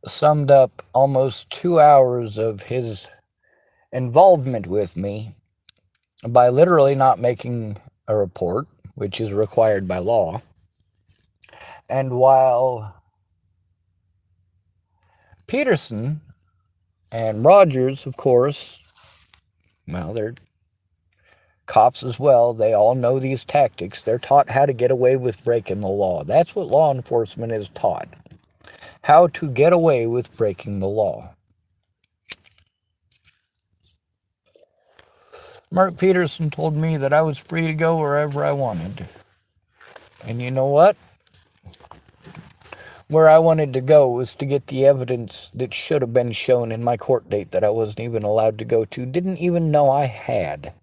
summed up almost 2 hours of his involvement with me by literally not making a report, which is required by law. And while Peterson and Rogers, of course, well, they're cops as well, they all know these tactics. They're taught how to get away with breaking the law. That's what law enforcement is taught. How to get away with breaking the law. Mark Peterson told me that I was free to go wherever I wanted. And you know what? Where I wanted to go was to get the evidence that should have been shown in my court date that I wasn't even allowed to go to, didn't even know I had.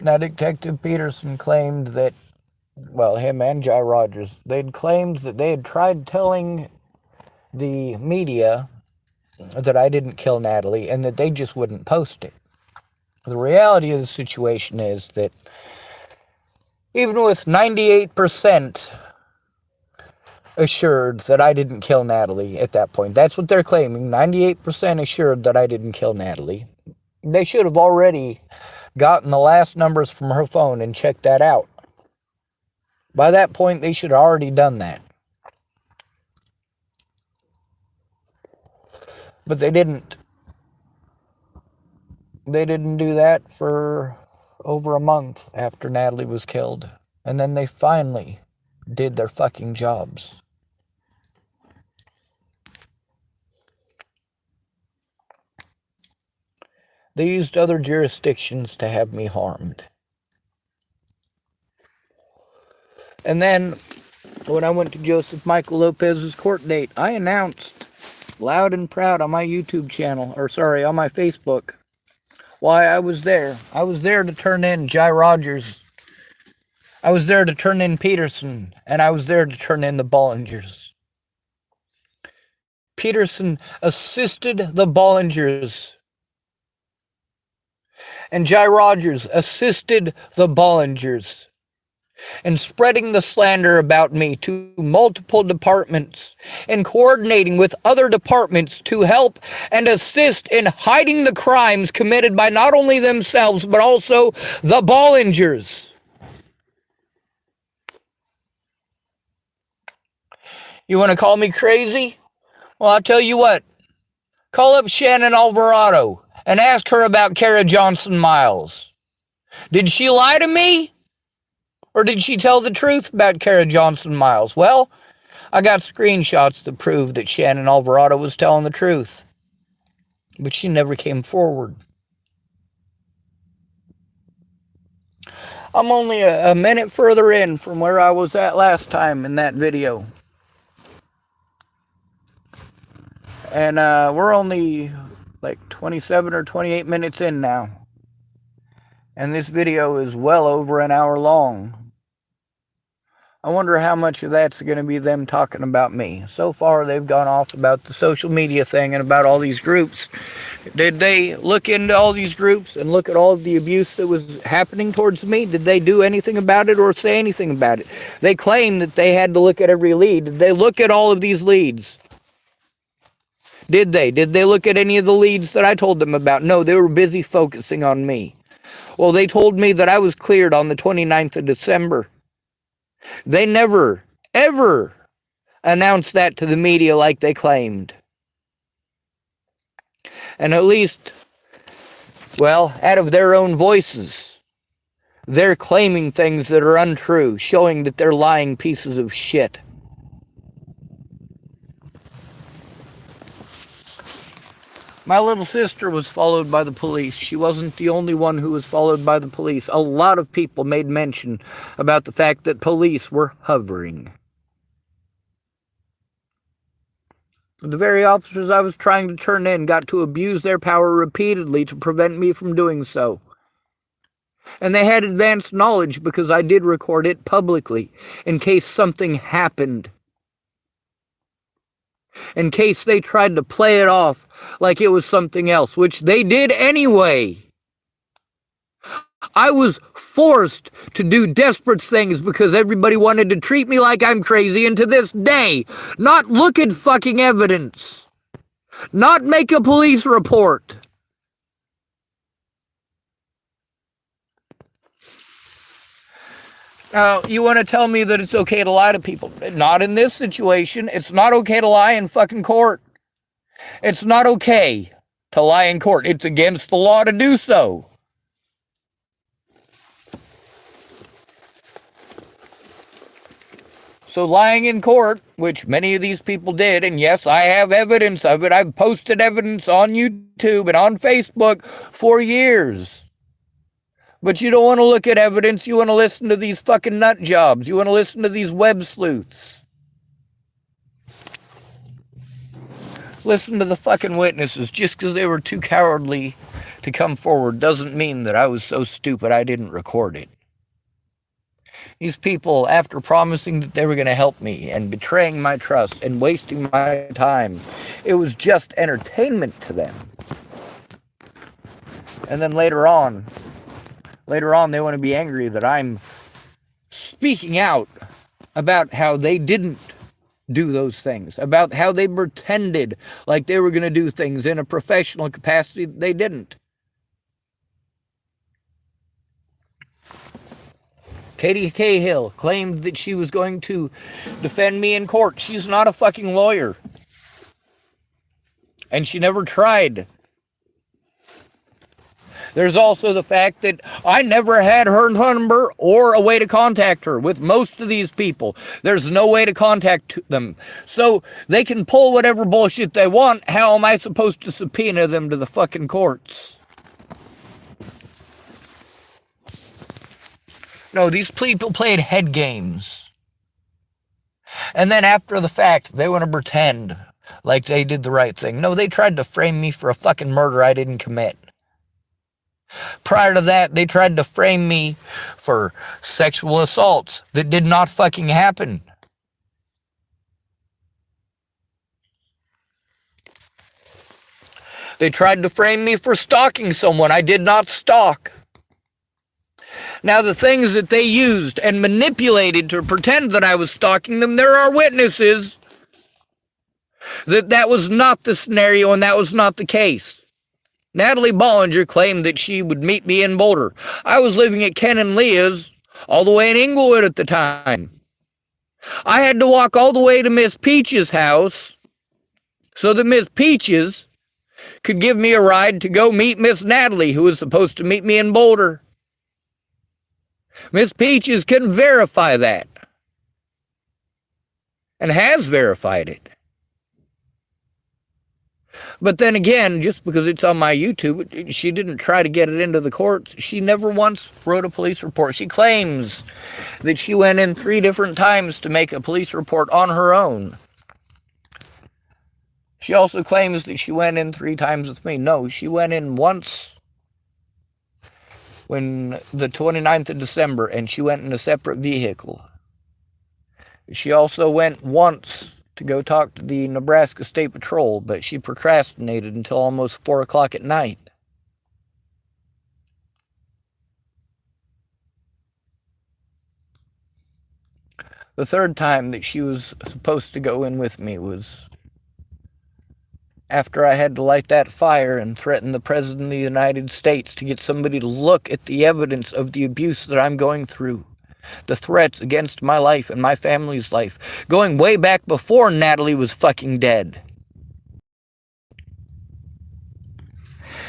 Now, Detective Peterson claimed that, well, him and Jai Rogers, they'd claimed that they had tried telling the media that I didn't kill Natalie and that they just wouldn't post it. The reality of the situation is that even with 98% assured that I didn't kill Natalie at that point, that's what they're claiming, 98% assured that I didn't kill Natalie, they should have already gotten the last numbers from her phone and checked that out. By that point, they should have already done that. But they didn't. They didn't do that for over a month after Natalie was killed. And then they finally did their fucking jobs. They used other jurisdictions to have me harmed. And then, when I went to Joseph Michael Lopez's court date, I announced loud and proud on my YouTube channel, on my Facebook, why I was there. I was there to turn in Jai Rogers. I was there to turn in Peterson, and I was there to turn in the Bollingers. Peterson assisted the Bollingers, and Jai Rogers assisted the Bollingers in spreading the slander about me to multiple departments and coordinating with other departments to help and assist in hiding the crimes committed by not only themselves but also the Bollingers. You want to call me crazy? Well, I'll tell you what. Call up Shannon Alvarado and ask her about Kara Johnson Miles. Did she lie to me? Or did she tell the truth about Kara Johnson Miles? Well, I got screenshots that prove that Shannon Alvarado was telling the truth. But she never came forward. I'm only a minute further in from where I was at last time in that video. And we're only like 27 or 28 minutes in now. And this video is well over an hour long. I wonder how much of that's going to be them talking about me. So far, they've gone off about the social media thing and about all these groups. Did they look into all these groups and look at all of the abuse that was happening towards me? Did they do anything about it or say anything about it? They claim that they had to look at every lead. Did they look at all of these leads? Did they? Did they look at any of the leads that I told them about? No, they were busy focusing on me. Well, they told me that I was cleared on the 29th of December. They never, ever announced that to the media like they claimed. And at least, well, out of their own voices, they're claiming things that are untrue, showing that they're lying pieces of shit. My little sister was followed by the police. She wasn't the only one who was followed by the police. A lot of people made mention about the fact that police were hovering. The very officers I was trying to turn in got to abuse their power repeatedly to prevent me from doing so. And they had advanced knowledge because I did record it publicly in case something happened. In case they tried to play it off like it was something else, which they did anyway. I was forced to do desperate things because everybody wanted to treat me like I'm crazy, and to this day, not look at fucking evidence, not make a police report. Now, you want to tell me that it's okay to lie to people? Not in this situation. It's not okay to lie in fucking court. It's not okay to lie in court. It's against the law to do so. So lying in court, which many of these people did, and yes, I have evidence of it. I've posted evidence on YouTube and on Facebook for years. But you don't want to look at evidence. You want to listen to these fucking nut jobs. You want to listen to these web sleuths. Listen to the fucking witnesses. Just because they were too cowardly to come forward doesn't mean that I was so stupid I didn't record it. These people, after promising that they were going to help me and betraying my trust and wasting my time, it was just entertainment to them. And then later on, they want to be angry that I'm speaking out about how they didn't do those things, about how they pretended like they were going to do things in a professional capacity they didn't. Katie Cahill claimed that she was going to defend me in court. She's not a fucking lawyer. And she never tried. There's also the fact that I never had her number or a way to contact her. With most of these people, there's no way to contact them. So they can pull whatever bullshit they want. How am I supposed to subpoena them to the fucking courts? No, these people played head games. And then after the fact, they want to pretend like they did the right thing. No, they tried to frame me for a fucking murder I didn't commit. Prior to that, they tried to frame me for sexual assaults that did not fucking happen. They tried to frame me for stalking someone I did not stalk. Now, the things that they used and manipulated to pretend that I was stalking them, there are witnesses that that was not the scenario and that was not the case. Natalie Bollinger claimed that she would meet me in Boulder. I was living at Ken and Leah's all the way in Inglewood at the time. I had to walk all the way to Miss Peach's house so that Miss Peach's could give me a ride to go meet Miss Natalie, who was supposed to meet me in Boulder. Miss Peach's can verify that and has verified it. But then again, just because it's on my YouTube, she didn't try to get it into the courts. She never once wrote a police report. She claims that she went in 3 different times to make a police report on her own. She also claims that she went in 3 times with me. No, she went in once when the 29th of December, and she went in a separate vehicle. She also went once to go talk to the Nebraska State Patrol, but she procrastinated until almost 4 o'clock at night. The 3rd time that she was supposed to go in with me was after I had to light that fire and threaten the President of the United States to get somebody to look at the evidence of the abuse that I'm going through. The threats against my life and my family's life, going way back before Natalie was fucking dead.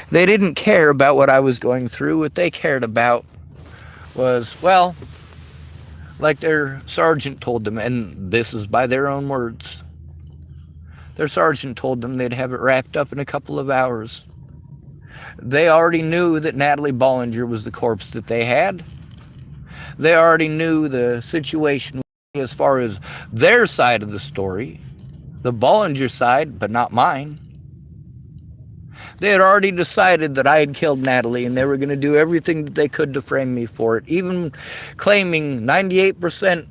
They didn't care about what I was going through. What they cared about was, well, like their sergeant told them, and this is by their own words. Their sergeant told them they'd have it wrapped up in a couple of hours. They already knew that Natalie Bollinger was the corpse that they had. They already knew the situation as far as their side of the story, the Bollinger side, but not mine. They had already decided that I had killed Natalie, and they were going to do everything that they could to frame me for it, even claiming 98%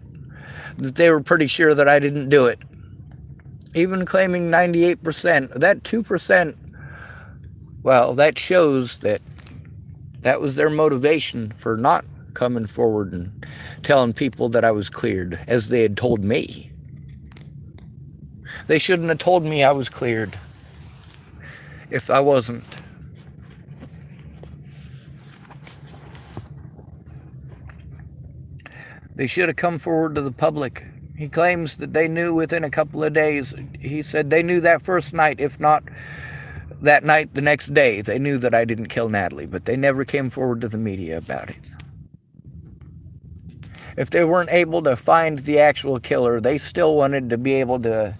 that they were pretty sure that I didn't do it. Even claiming 98%, that 2%, well, that shows that That was their motivation for not coming forward and telling people that I was cleared, as they had told me. They shouldn't have told me I was cleared if I wasn't. They should have come forward to the public. He claims that they knew within a couple of days. He said they knew that first night, if not that night, the next day. They knew that I didn't kill Natalie, but they never came forward to the media about it. If they weren't able to find the actual killer, they still wanted to be able to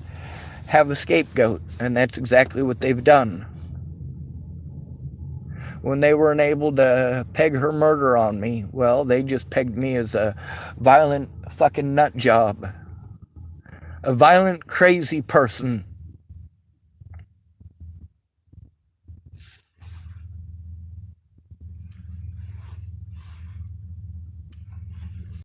have a scapegoat, and that's exactly what they've done. When they weren't able to peg her murder on me, well, they just pegged me as a violent fucking nut job. A violent, crazy person